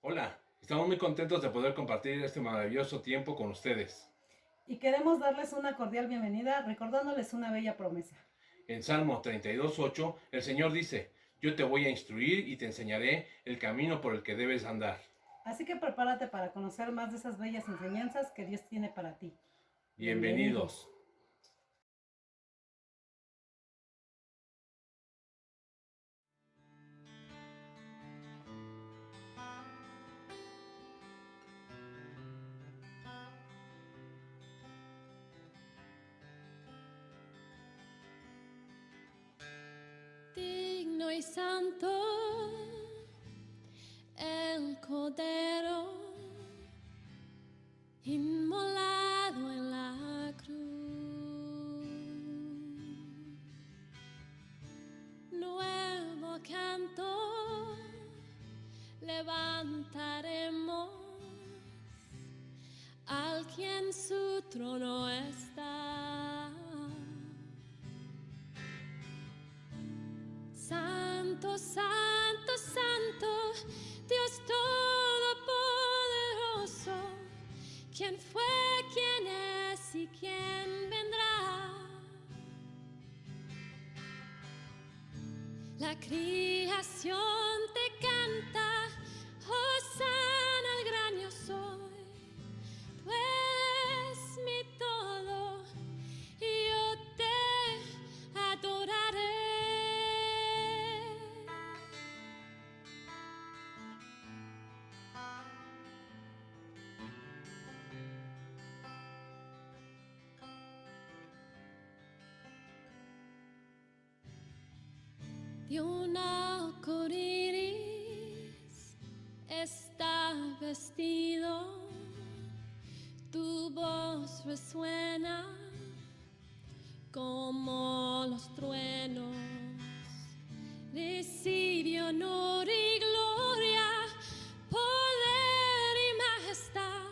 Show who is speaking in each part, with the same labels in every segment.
Speaker 1: Hola, estamos muy contentos de poder compartir este maravilloso tiempo con ustedes.
Speaker 2: Y queremos darles una cordial bienvenida recordándoles una bella promesa.
Speaker 1: En Salmo 32:8, el Señor dice, yo te voy a instruir y te enseñaré el camino por el que debes andar.
Speaker 2: Así que prepárate para conocer más de esas bellas enseñanzas que Dios tiene para ti. Bienvenidos.
Speaker 1: Bienvenidos.
Speaker 3: Digno y santo el Cordero inmolado en la cruz. Nuevo canto levantaremos al quien su trono está. Santo, santo, santo, Dios todopoderoso, ¿quién fue, quién es y quién vendrá? La creación te canta, Hosana al gran yo soy. Tú eres mi todo y yo te adoraré. De un arco iris está vestido, tu voz resuena como los truenos. Recibe honor y gloria, poder y majestad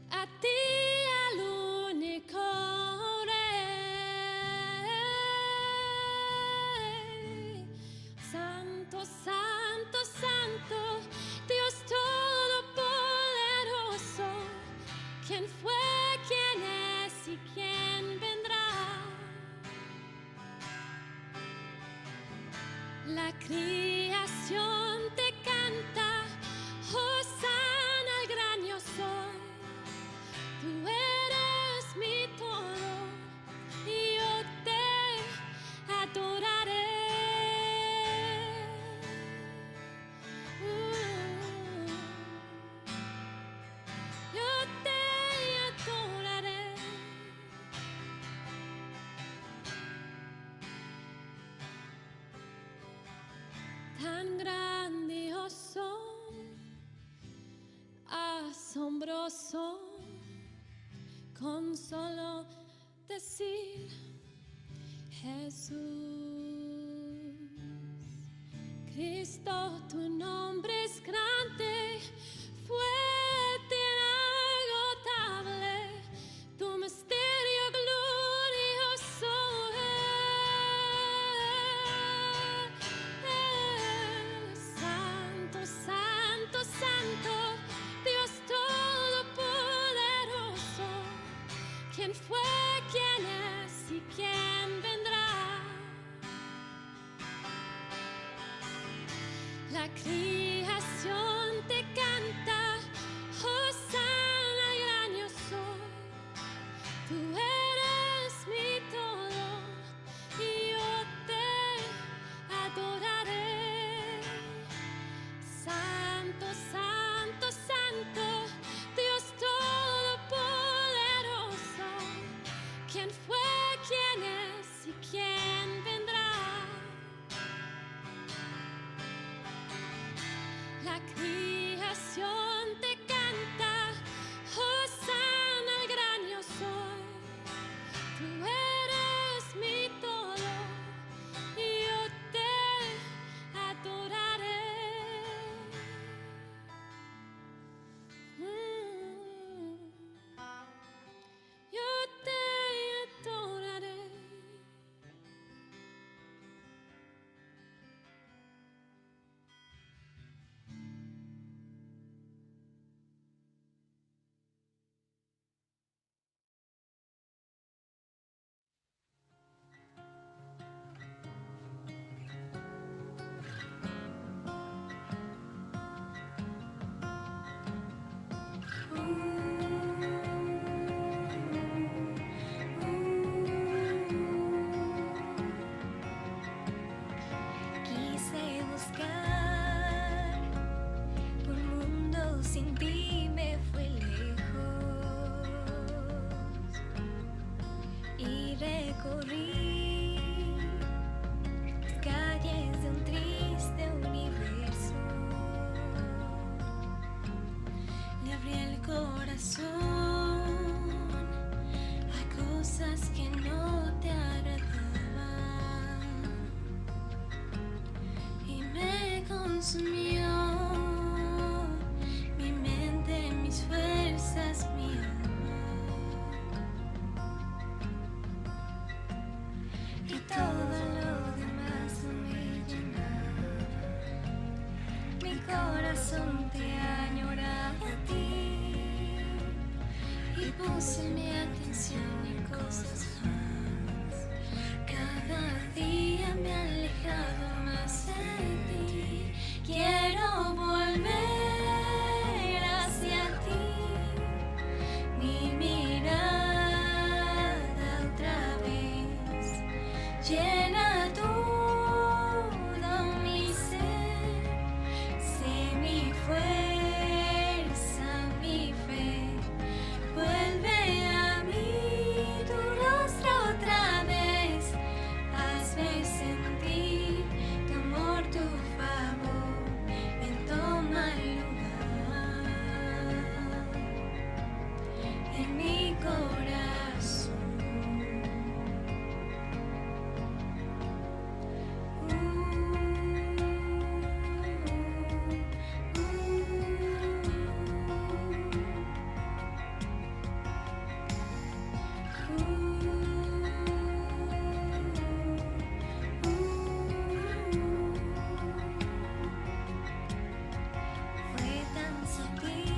Speaker 3: a ti, al único Rey. Santo, santo, santo, Dios todopoderoso, ¿quién fue, quién es y quién vendrá? La creación te canta, Hosana al gran yo soy. Tú eres mi todo y yo te adoraré. Yo te adoraré. Tan grandioso, asombroso, con solo decir Jesús. Cristo, tu nombre es grande, fuerte, inagotable, tu misterio glorioso es. Santo, santo, santo, Dios todopoderoso, ¿quién fue, quién es y quién vendrá? La creación te canta, Hosana al gran yo soy. Tú eres mi todo y yo te adoraré. Santo, santo, santo, Dios todopoderoso, ¿quién fue, quién es y quién vendrá? La creación te canta, Hosana al gran yo soy. Tú eres mi todo y yo te adoraré. Yo te adoraré.
Speaker 4: recorrí las calles de un triste universo. Le abrí el corazón a cosas que no te agradaban y me consumió mi mente, mis fuerzas, mi alma, y todo lo demás no me llenaba. Mi corazón te añoraba a ti y puse mi atención en cosas más. Cada día me he alejado más de ti. Quiero volver hacia ti, mi mirada otra vez llena todo mi ser. Sé mi fuerza, mi fe. Vuelve a mí tu rostro otra vez. Hazme sentir tu amor, tu favor. Ven, toma lugar en mi corazón. Fue tan sutil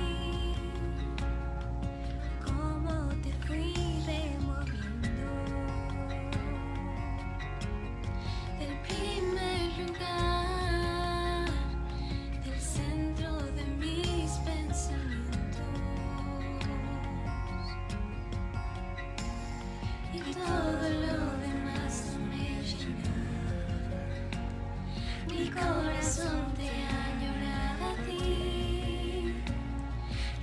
Speaker 4: como te fui removiendo del primer lugar, del centro de mis pensamientos, y todo lo demás no me llenaba. Mi corazón te añoraba a ti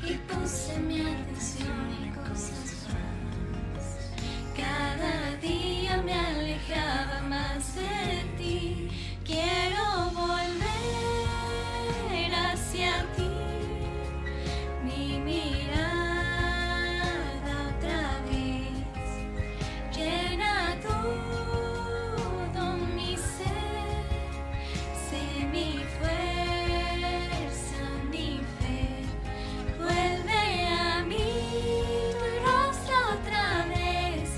Speaker 4: y puse mi atención en cosas más. Cada día me alejaba más de ti. Quiero volver hacia ti, mi mirada otra vez llena todo mi ser. Sé mi fuerza, mi fe. Vuelve a mí tu rostro otra vez.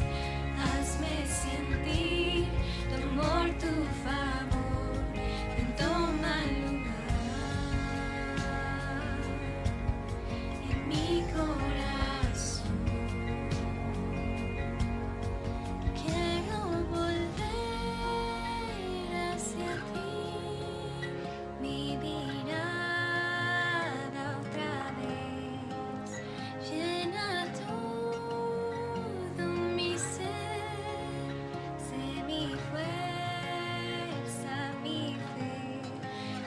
Speaker 4: Hazme sentir tu amor, tu favor. Ven, toma lugar en mi corazón. Quiero volver hacia ti, mi mirada otra vez. Llena todo mi ser. Sé mi fuerza, mi fe.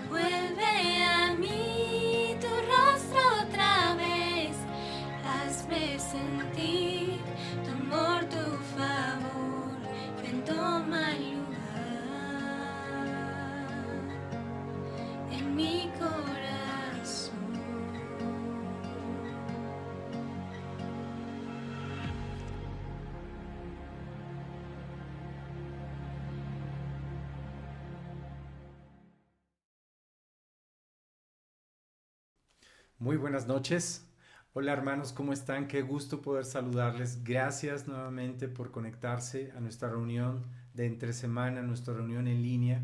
Speaker 4: Vuelve a mí tu rostro otra vez. Hazme sentir tu amor, tu favor. Ven, toma lugar en mi corazón.
Speaker 5: Muy buenas noches. Hola hermanos, ¿cómo están? Qué gusto poder saludarles. Gracias nuevamente por conectarse a nuestra reunión de entre semana, nuestra reunión en línea.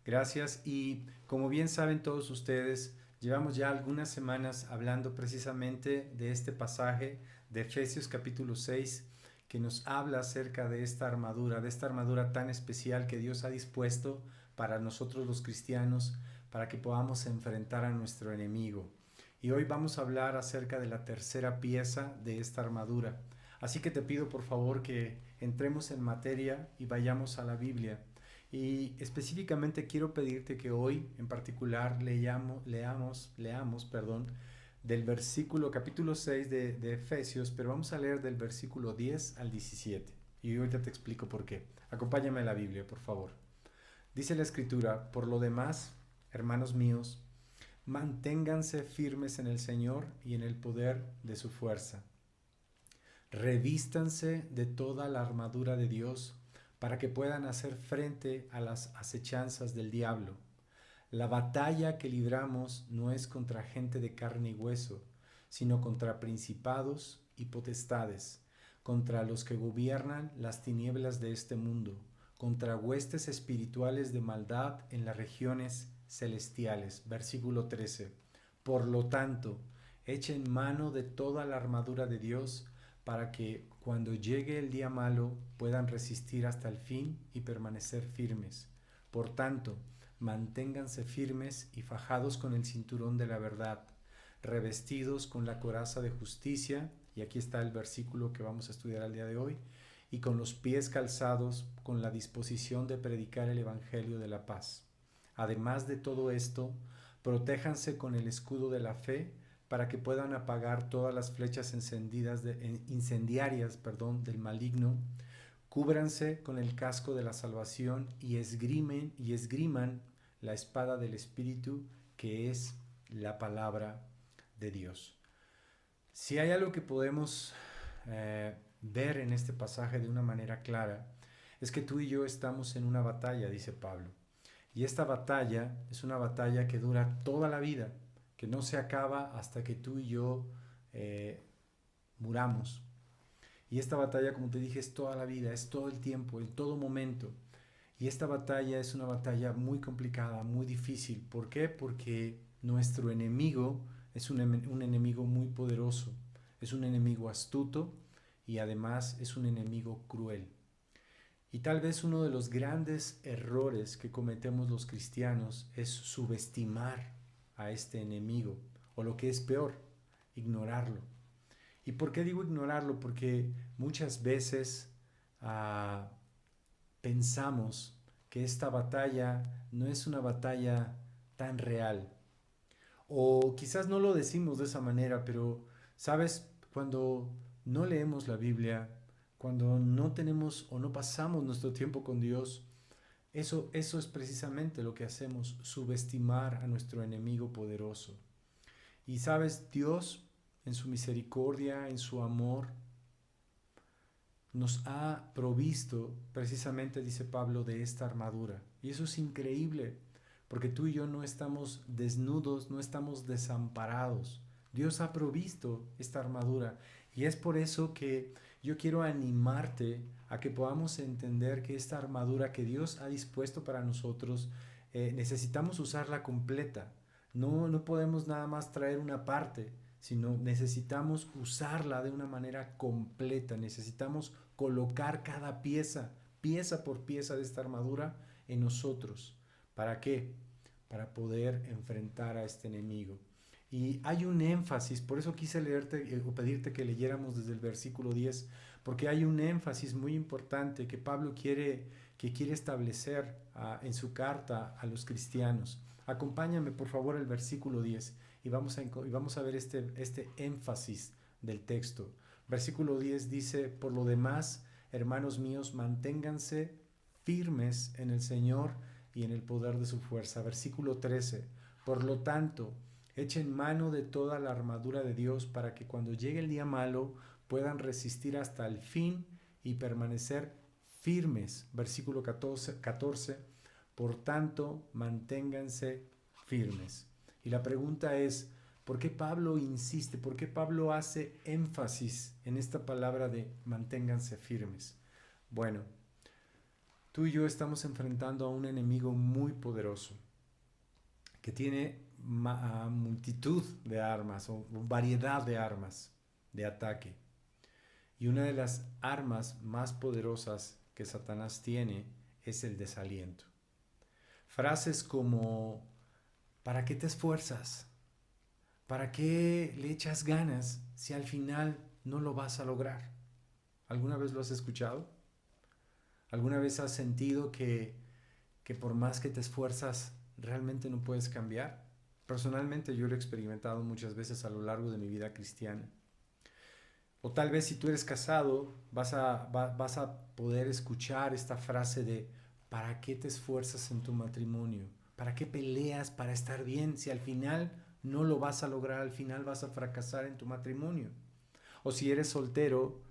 Speaker 5: Gracias, y como bien saben todos ustedes, llevamos ya algunas semanas hablando precisamente de este pasaje de Efesios capítulo 6, que nos habla acerca de esta armadura tan especial que Dios ha dispuesto para nosotros los cristianos, para que podamos enfrentar a nuestro enemigo. Y hoy vamos a hablar acerca de la tercera pieza de esta armadura. Así que te pido por favor que entremos en materia y vayamos a la Biblia. Y específicamente quiero pedirte que hoy en particular leamos del versículo capítulo 6 de Efesios, pero vamos a leer del versículo 10 al 17. Y ahorita te explico por qué. Acompáñame a la Biblia, por favor. Dice la Escritura, por lo demás, hermanos míos, manténganse firmes en el Señor y en el poder de su fuerza. Revístanse de toda la armadura de Dios para que puedan hacer frente a las acechanzas del diablo. La batalla que libramos no es contra gente de carne y hueso, sino contra principados y potestades, contra los que gobiernan las tinieblas de este mundo, contra huestes espirituales de maldad en las regiones celestiales. Versículo 13. Por lo tanto, echen mano de toda la armadura de Dios para que cuando llegue el día malo puedan resistir hasta el fin y permanecer firmes. Por tanto, manténganse firmes y fajados con el cinturón de la verdad, revestidos con la coraza de justicia, y aquí está el versículo que vamos a estudiar al día de hoy, y con los pies calzados con la disposición de predicar el evangelio de la paz. Además de todo esto, protéjanse con el escudo de la fe para que puedan apagar todas las flechas incendiarias del maligno. Cúbranse con el casco de la salvación y esgriman la espada del Espíritu, que es la palabra de Dios. Si hay algo que podemos ver en este pasaje de una manera clara, es que tú y yo estamos en una batalla, dice Pablo. Y esta batalla es una batalla que dura toda la vida, que no se acaba hasta que tú y yo muramos. Y esta batalla, como te dije, es toda la vida, es todo el tiempo, en todo momento. Y esta batalla es una batalla muy complicada, muy difícil. ¿Por qué? Porque nuestro enemigo es un enemigo muy poderoso, es un enemigo astuto y además es un enemigo cruel. Y tal vez uno de los grandes errores que cometemos los cristianos es subestimar a este enemigo, o lo que es peor, ignorarlo. ¿Y por qué digo ignorarlo? Porque muchas veces pensamos que esta batalla no es una batalla tan real. O quizás no lo decimos de esa manera, pero, ¿sabes? Cuando no leemos la Biblia, cuando no tenemos o no pasamos nuestro tiempo con Dios, eso es precisamente lo que hacemos, subestimar a nuestro enemigo poderoso. Y, ¿sabes? Dios, en su misericordia, en su amor, nos ha provisto, precisamente dice Pablo, de esta armadura. Y eso es increíble, porque tú y yo no estamos desnudos, no estamos desamparados. Dios ha provisto esta armadura. Y es por eso que yo quiero animarte a que podamos entender que esta armadura que Dios ha dispuesto para nosotros, necesitamos usarla completa. No podemos nada más traer una parte, sino necesitamos usarla de una manera completa. Necesitamos colocar cada pieza por pieza de esta armadura en nosotros. ¿Para qué? Para poder enfrentar a este enemigo. Y hay un énfasis, por eso quise leerte o pedirte que leyéramos desde el versículo 10, porque hay un énfasis muy importante que Pablo quiere establecer en su carta a los cristianos. Acompáñame por favor al versículo 10 y vamos a ver este énfasis del texto. Versículo 10 dice: por lo demás, hermanos míos, manténganse firmes en el Señor y en el poder de su fuerza. Versículo 13: por lo tanto, echen mano de toda la armadura de Dios para que cuando llegue el día malo puedan resistir hasta el fin y permanecer firmes. Versículo 14: por tanto, manténganse firmes. Y la pregunta es, ¿por qué Pablo insiste? ¿Por qué Pablo hace énfasis en esta palabra de manténganse firmes? Bueno, tú y yo estamos enfrentando a un enemigo muy poderoso que tiene multitud de armas o variedad de armas de ataque. Y una de las armas más poderosas que Satanás tiene es el desaliento. Frases como: ¿para qué te esfuerzas? ¿Para qué le echas ganas si al final no lo vas a lograr? ¿Alguna vez lo has escuchado? ¿Alguna vez has sentido que por más que te esfuerzas realmente no puedes cambiar? Personalmente yo lo he experimentado muchas veces a lo largo de mi vida cristiana. O tal vez si tú eres casado, vas a poder escuchar esta frase de ¿para qué te esfuerzas en tu matrimonio? ¿Para qué peleas para estar bien si al final no lo vas a lograr, al final vas a fracasar en tu matrimonio? O si eres soltero,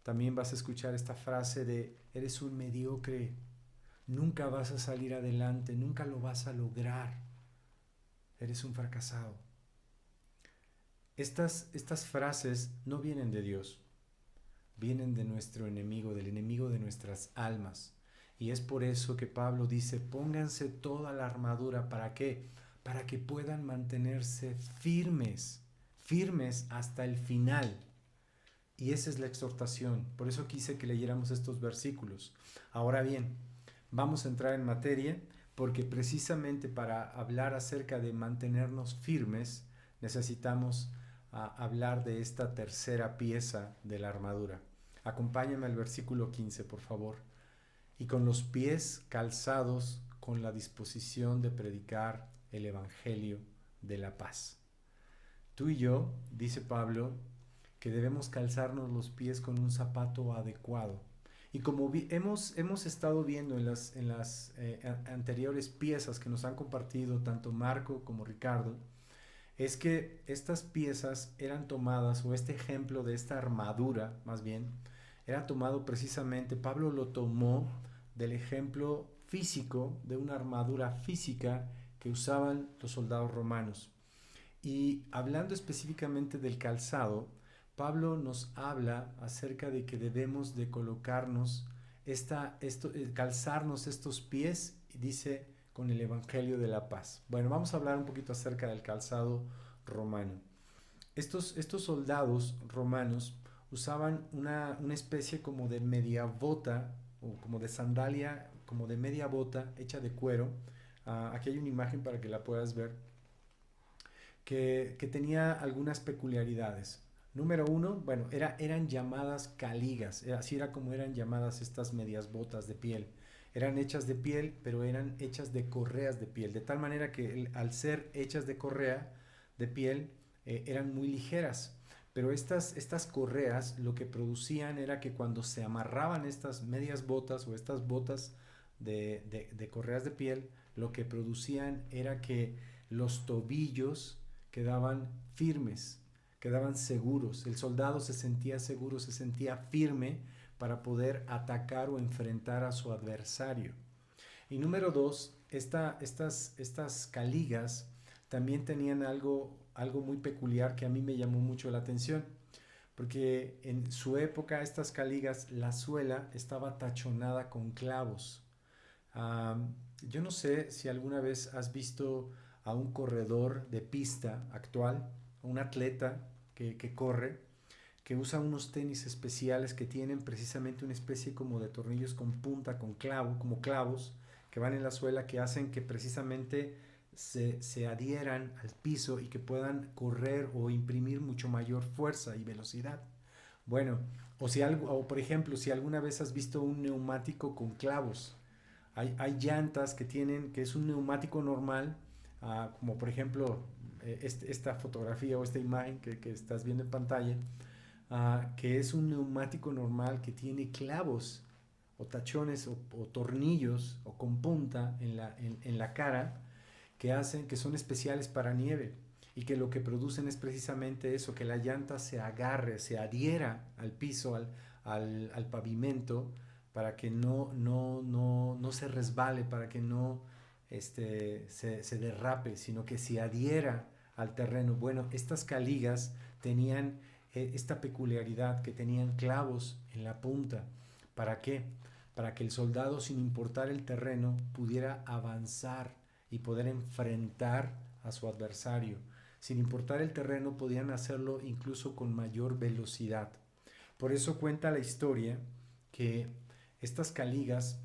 Speaker 5: también vas a escuchar esta frase de eres un mediocre, nunca vas a salir adelante, nunca lo vas a lograr, eres un fracasado. Estas frases no vienen de Dios, vienen de nuestro enemigo, del enemigo de nuestras almas. Y es por eso que Pablo dice, pónganse toda la armadura. ¿Para qué? Para que puedan mantenerse firmes, firmes hasta el final. Y esa es la exhortación. Por eso quise que leyéramos estos versículos. Ahora bien, vamos a entrar en materia, porque precisamente para hablar acerca de mantenernos firmes, necesitamos hablar de esta tercera pieza de la armadura. Acompáñame al versículo 15, por favor. Y con los pies calzados con la disposición de predicar el evangelio de la paz. Tú y yo, dice Pablo, que debemos calzarnos los pies con un zapato adecuado. Y como hemos estado viendo en las anteriores piezas que nos han compartido tanto Marco como Ricardo, es que estas piezas eran tomadas, o este ejemplo de esta armadura, más bien, era tomado precisamente, Pablo lo tomó del ejemplo físico, de una armadura física que usaban los soldados romanos. Y hablando específicamente del calzado, Pablo nos habla acerca de que debemos de colocarnos, calzarnos estos pies, y dice, con el evangelio de la paz. Bueno, vamos a hablar un poquito acerca del calzado romano. Estos soldados romanos usaban una especie como de media bota, o como de sandalia, como de media bota hecha de cuero. Aquí hay una imagen para que la puedas ver, que tenía algunas peculiaridades. Número uno, bueno, eran llamadas caligas, así era como eran llamadas estas medias botas de piel. Eran hechas de piel, pero eran hechas de correas de piel, de tal manera que al ser hechas de correa de piel, eran muy ligeras. Pero estas correas lo que producían era que cuando se amarraban estas medias botas o estas botas de correas de piel, lo que producían era que los tobillos quedaban firmes, quedaban seguros. El soldado se sentía seguro, se sentía firme para poder atacar o enfrentar a su adversario. Y número dos, estas caligas también tenían algo muy peculiar que a mí me llamó mucho la atención, porque en su época estas caligas, la suela estaba tachonada con clavos. Yo no sé si alguna vez has visto a un corredor de pista actual, un atleta que corre, que usa unos tenis especiales que tienen precisamente una especie como de tornillos con punta, con clavo, como clavos, que van en la suela, que hacen que precisamente se adhieran al piso y que puedan correr o imprimir mucho mayor fuerza y velocidad. Bueno, o por ejemplo, si alguna vez has visto un neumático con clavos, hay llantas que es un neumático normal, como por ejemplo esta fotografía o esta imagen que estás viendo en pantalla, que es un neumático normal que tiene clavos o tachones o tornillos o con punta en la cara, que son especiales para nieve y que lo que producen es precisamente eso, que la llanta se agarre, se adhiera al piso, al pavimento, para que no se resbale, para que no se derrape, sino que se adhiera al terreno. Bueno, estas caligas tenían esta peculiaridad, que tenían clavos en la punta. ¿Para qué? Para que el soldado, sin importar el terreno, pudiera avanzar y poder enfrentar a su adversario. Sin importar el terreno, podían hacerlo incluso con mayor velocidad. Por eso cuenta la historia que estas caligas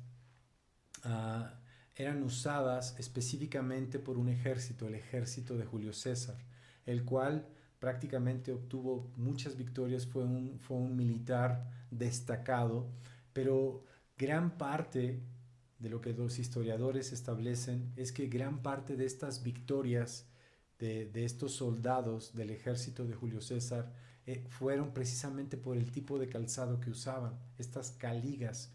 Speaker 5: eran usadas específicamente por un ejército, el ejército de Julio César, el cual prácticamente obtuvo muchas victorias, fue un militar destacado, pero gran parte de lo que los historiadores establecen es que gran parte de estas victorias de estos soldados del ejército de Julio César fueron precisamente por el tipo de calzado que usaban, estas caligas.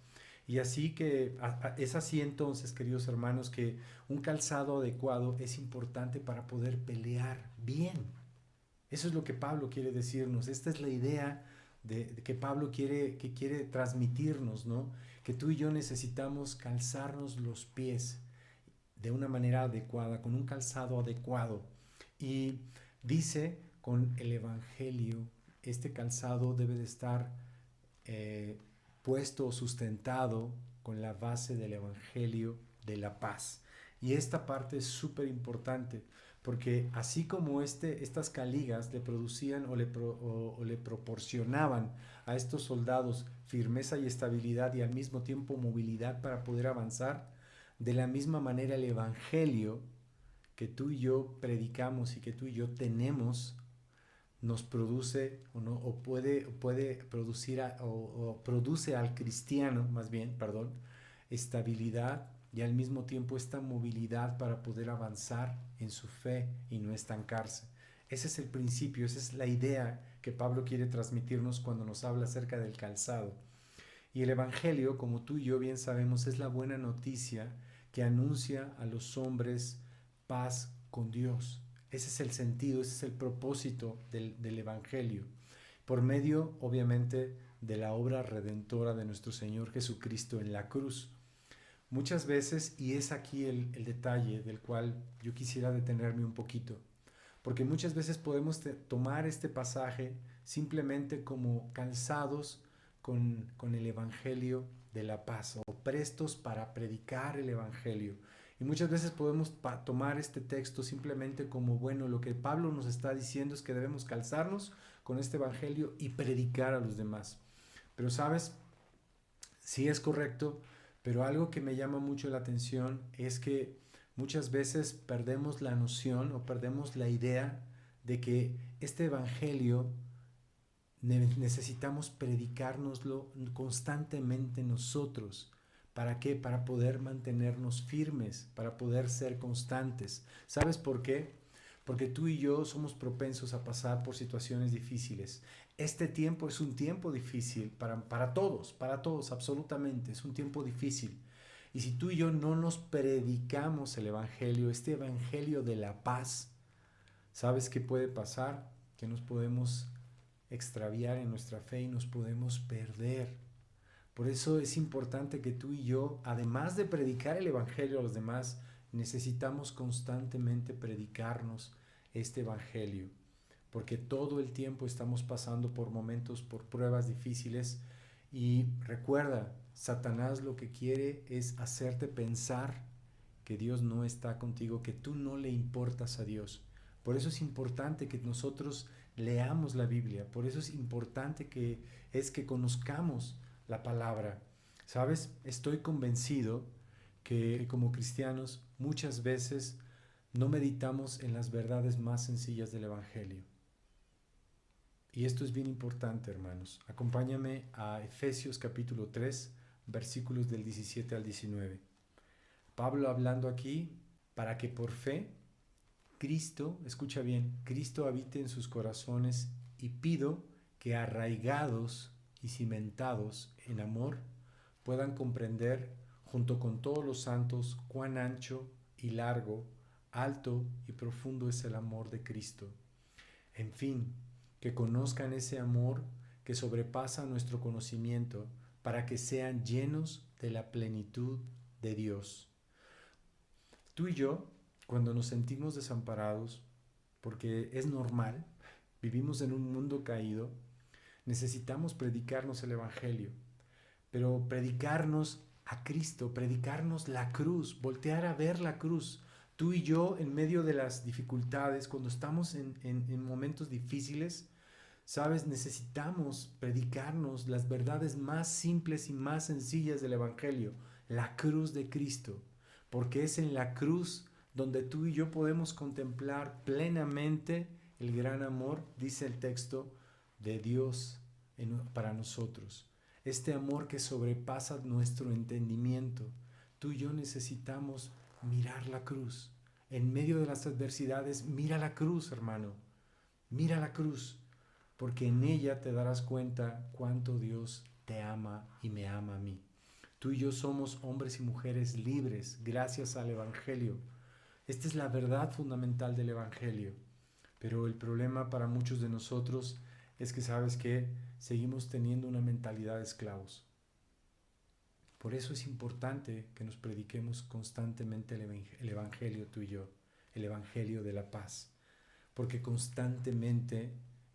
Speaker 5: Y así que es así entonces, queridos hermanos, que un calzado adecuado es importante para poder pelear bien. Eso es lo que Pablo quiere decirnos. Esta es la idea de que Pablo quiere transmitirnos, ¿no? Que tú y yo necesitamos calzarnos los pies de una manera adecuada, con un calzado adecuado. Y dice, con el Evangelio, este calzado debe de estar puesto o sustentado con la base del Evangelio de la paz. Y esta parte es súper importante, porque así como estas caligas le producían o le proporcionaban a estos soldados firmeza y estabilidad y al mismo tiempo movilidad para poder avanzar, de la misma manera el Evangelio que tú y yo predicamos y que tú y yo tenemos nos produce o puede producir o produce al cristiano, más bien, estabilidad y al mismo tiempo esta movilidad para poder avanzar en su fe y no estancarse. Ese es el principio, esa es la idea que Pablo quiere transmitirnos cuando nos habla acerca del calzado. Y el Evangelio, como tú y yo bien sabemos, es la buena noticia que anuncia a los hombres paz con Dios. Ese es el sentido, ese es el propósito del Evangelio. Por medio, obviamente, de la obra redentora de nuestro Señor Jesucristo en la cruz. Muchas veces, y es aquí el detalle del cual yo quisiera detenerme un poquito, porque muchas veces podemos tomar este pasaje simplemente como calzados con el Evangelio de la paz o prestos para predicar el Evangelio. Y muchas veces podemos tomar este texto simplemente como, bueno, lo que Pablo nos está diciendo es que debemos calzarnos con este Evangelio y predicar a los demás. Pero sabes, sí es correcto, pero algo que me llama mucho la atención es que muchas veces perdemos la noción o perdemos la idea de que este Evangelio necesitamos predicárnoslo constantemente nosotros. ¿Para qué? Para poder mantenernos firmes, para poder ser constantes. ¿Sabes por qué? Porque tú y yo somos propensos a pasar por situaciones difíciles. Este tiempo es un tiempo difícil para todos, absolutamente. Es un tiempo difícil. Y si tú y yo no nos predicamos el Evangelio, este Evangelio de la paz, ¿sabes qué puede pasar? Que nos podemos extraviar en nuestra fe y nos podemos perder. Por eso es importante que tú y yo, además de predicar el Evangelio a los demás, necesitamos constantemente predicarnos este Evangelio, porque todo el tiempo estamos pasando por momentos, por pruebas difíciles, y recuerda, Satanás lo que quiere es hacerte pensar que Dios no está contigo, que tú no le importas a Dios. Por eso es importante que nosotros leamos la Biblia, por eso es importante que conozcamos la palabra. ¿Sabes? Estoy convencido que como cristianos muchas veces no meditamos en las verdades más sencillas del Evangelio. Y esto es bien importante, hermanos. Acompáñame a Efesios capítulo 3, versículos del 17 al 19. Pablo hablando aquí para que por fe Cristo, escucha bien, Cristo habite en sus corazones, y pido que arraigados y cimentados en amor puedan comprender junto con todos los santos cuán ancho y largo, alto y profundo es el amor de Cristo. En fin, que conozcan ese amor que sobrepasa nuestro conocimiento, para que sean llenos de la plenitud de Dios. Tú y yo, cuando nos sentimos desamparados, porque es normal, vivimos en un mundo caído, necesitamos predicarnos el Evangelio, pero predicarnos a Cristo, predicarnos la cruz, voltear a ver la cruz. Tú y yo, en medio de las dificultades, cuando estamos en momentos difíciles, ¿sabes? Necesitamos predicarnos las verdades más simples y más sencillas del Evangelio, la cruz de Cristo, porque es en la cruz donde tú y yo podemos contemplar plenamente el gran amor, dice el texto, de Dios para nosotros. Este amor que sobrepasa nuestro entendimiento. Tú y yo necesitamos mirar la cruz. En medio de las adversidades, mira la cruz, hermano. Mira la cruz. porque en ella te darás cuenta cuánto Dios te ama y me ama a mí. Tú y yo somos hombres y mujeres libres gracias al Evangelio. Esta es la verdad fundamental del Evangelio. Pero el problema para muchos de nosotros es que, ¿sabes qué? Seguimos teniendo una mentalidad de esclavos. Por eso es importante que nos prediquemos constantemente el Evangelio, tú y yo, el Evangelio de la paz. Porque constantemente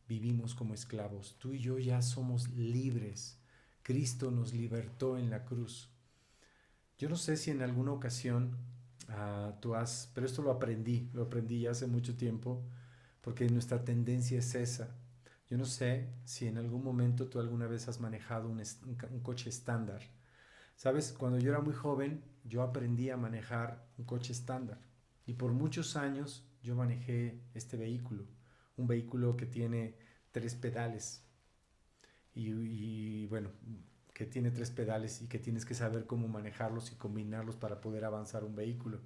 Speaker 5: vivimos como esclavos. Tú y yo ya somos libres. Cristo nos libertó en la cruz. Yo no sé si en alguna ocasión pero esto lo aprendí ya hace mucho tiempo, porque nuestra tendencia es esa. Yo no sé si en algún momento tú alguna vez has manejado un coche estándar. Sabes, cuando yo era muy joven, yo aprendí a manejar un coche estándar. Y por muchos años yo manejé este vehículo. Un vehículo que tiene 3 pedales. Y bueno, que tiene 3 pedales y que tienes que saber cómo manejarlos y combinarlos para poder avanzar un vehículo.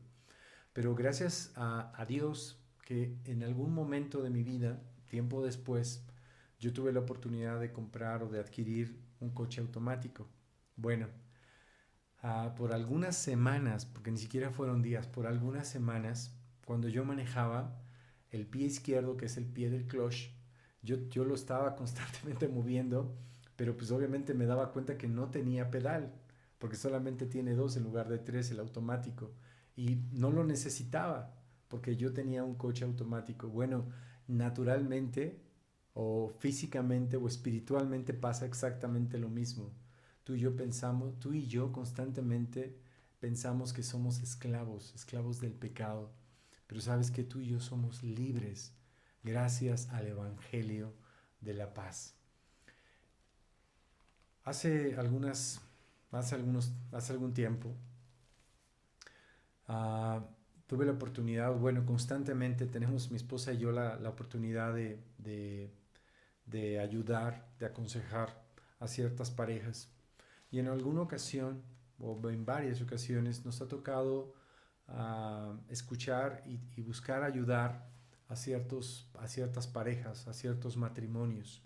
Speaker 5: Pero gracias a Dios que en algún momento de mi vida, tiempo después, yo tuve la oportunidad de comprar o de adquirir un coche automático. Bueno, por algunas semanas, porque ni siquiera fueron días, por algunas semanas, cuando yo manejaba el pie izquierdo, que es el pie del clutch, yo lo estaba constantemente moviendo, pero pues obviamente me daba cuenta que no tenía pedal, porque solamente tiene 2 en lugar de 3 el automático, y no lo necesitaba, porque yo tenía un coche automático. Bueno, naturalmente, o físicamente, o espiritualmente pasa exactamente lo mismo. Tú y yo constantemente pensamos que somos esclavos del pecado, pero sabes que tú y yo somos libres gracias al Evangelio de la paz. Hace algún tiempo, tuve la oportunidad, bueno, constantemente tenemos mi esposa y yo la oportunidad de ayudar, de aconsejar a ciertas parejas. Y en alguna ocasión, o en varias ocasiones, nos ha tocado escuchar y buscar ayudar a ciertas parejas, a ciertos matrimonios.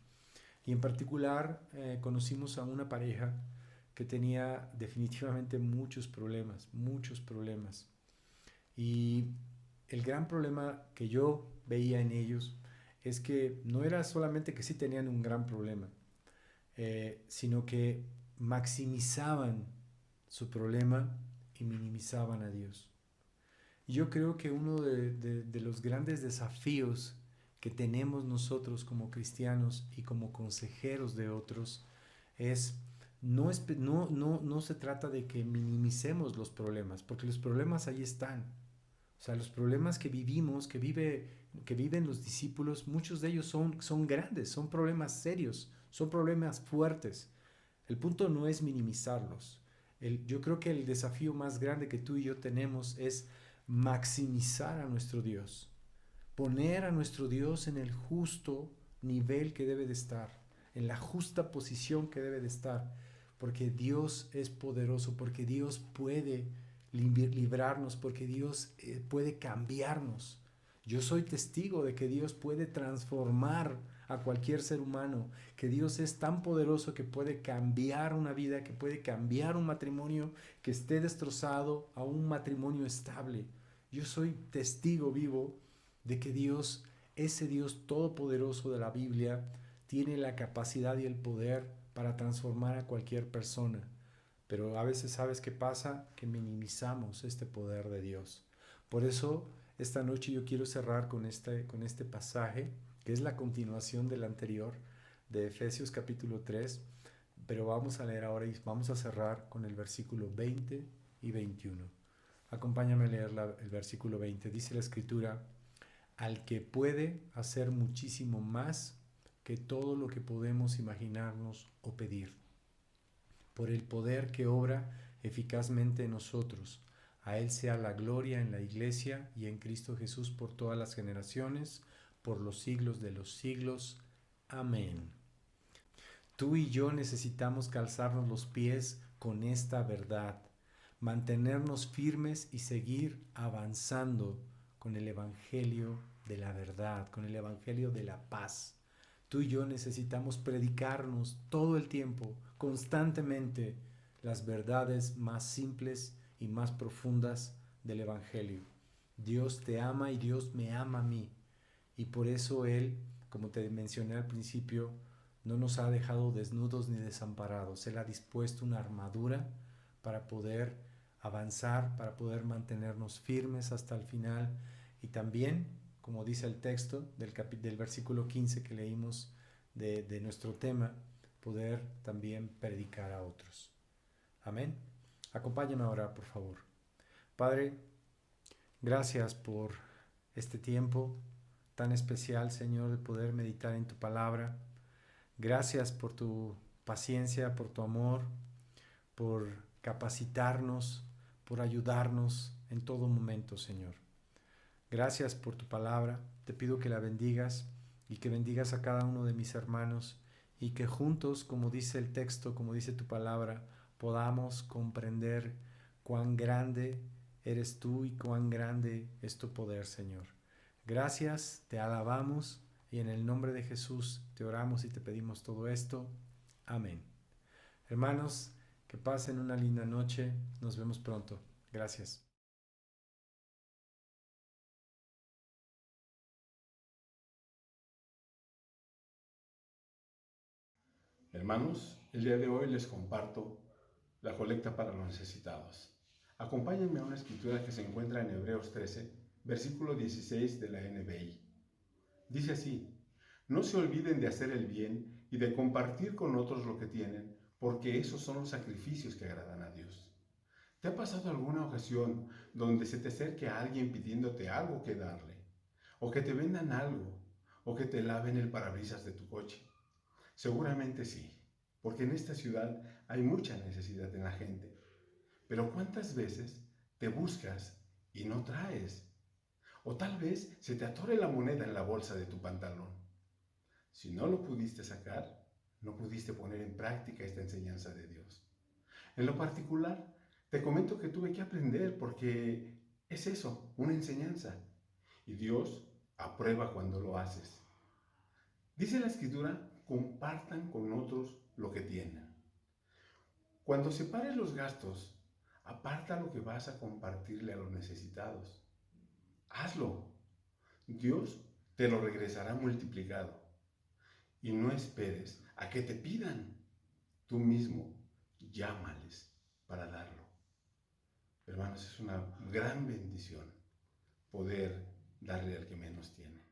Speaker 5: Y en particular conocimos a una pareja que tenía definitivamente muchos problemas. Y el gran problema que yo veía en ellos es que no era solamente que sí tenían un gran problema, sino que maximizaban su problema y minimizaban a Dios. Y yo creo que uno de los grandes desafíos que tenemos nosotros como cristianos y como consejeros de otros no se trata de que minimicemos los problemas, porque los problemas ahí están. O sea, los problemas que vivimos, que viven los discípulos, muchos de ellos son grandes, son problemas serios, son problemas fuertes. El punto no es minimizarlos. Yo creo que el desafío más grande que tú y yo tenemos es maximizar a nuestro Dios, poner a nuestro Dios en el justo nivel que debe de estar, en la justa posición que debe de estar, porque Dios es poderoso, porque Dios puede librarnos, porque Dios puede cambiarnos. Yo soy testigo de que Dios puede transformar a cualquier ser humano, que Dios es tan poderoso que puede cambiar una vida, que puede cambiar un matrimonio que esté destrozado a un matrimonio estable. Yo soy testigo vivo de que Dios, ese Dios todopoderoso de la Biblia, tiene la capacidad y el poder para transformar a cualquier persona. Pero a veces, ¿sabes qué pasa? Que minimizamos este poder de Dios. Por eso, esta noche yo quiero cerrar con este pasaje, que es la continuación del anterior, de Efesios capítulo 3, pero vamos a leer ahora y vamos a cerrar con el versículo 20 y 21. Acompáñame a leer el versículo 20. Dice la Escritura: al que puede hacer muchísimo más que todo lo que podemos imaginarnos o pedir, por el poder que obra eficazmente en nosotros. A Él sea la gloria en la Iglesia y en Cristo Jesús por todas las generaciones, por los siglos de los siglos. Amén. Tú y yo necesitamos calzarnos los pies con esta verdad, mantenernos firmes y seguir avanzando con el Evangelio de la verdad, con el Evangelio de la paz. Tú y yo necesitamos predicarnos todo el tiempo, constantemente, las verdades más simples y más profundas del Evangelio. Dios te ama y Dios me ama a mí. Y por eso Él, como te mencioné al principio, no nos ha dejado desnudos ni desamparados. Él ha dispuesto una armadura para poder avanzar, para poder mantenernos firmes hasta el final. Y también, como dice el texto del versículo 15 que leímos de nuestro tema, poder también predicar a otros. Amén. Acompáñame a orar, por favor. Padre, gracias por este tiempo tan especial, Señor, de poder meditar en tu palabra. Gracias por tu paciencia, por tu amor, por capacitarnos, por ayudarnos en todo momento, Señor. Gracias por tu palabra. Te pido que la bendigas y que bendigas a cada uno de mis hermanos y que juntos, como dice el texto, como dice tu palabra, podamos comprender cuán grande eres tú y cuán grande es tu poder, Señor. Gracias, te alabamos y en el nombre de Jesús te oramos y te pedimos todo esto. Amén. Hermanos, que pasen una linda noche. Nos vemos pronto. Gracias.
Speaker 6: Hermanos, el día de hoy les comparto la colecta para los necesitados. Acompáñenme a una escritura que se encuentra en Hebreos 13, versículo 16 de la NBI. Dice así: no se olviden de hacer el bien y de compartir con otros lo que tienen, porque esos son los sacrificios que agradan a Dios. ¿Te ha pasado alguna ocasión donde se te acerque a alguien pidiéndote algo que darle? ¿O que te vendan algo? ¿O que te laven el parabrisas de tu coche? Seguramente sí, porque en esta ciudad hay mucha necesidad en la gente. Pero ¿cuántas veces te buscas y no traes? O tal vez se te atore la moneda en la bolsa de tu pantalón. Si no lo pudiste sacar, no pudiste poner en práctica esta enseñanza de Dios. En lo particular, te comento que tuve que aprender porque es eso, una enseñanza. Y Dios aprueba cuando lo haces. Dice la Escritura: compartan con otros lo que tienen. Cuando separes los gastos, aparta lo que vas a compartirle a los necesitados. Hazlo. Dios te lo regresará multiplicado. Y no esperes a que te pidan. Tú mismo llámales para darlo. Hermanos, es una gran bendición poder darle al que menos tiene.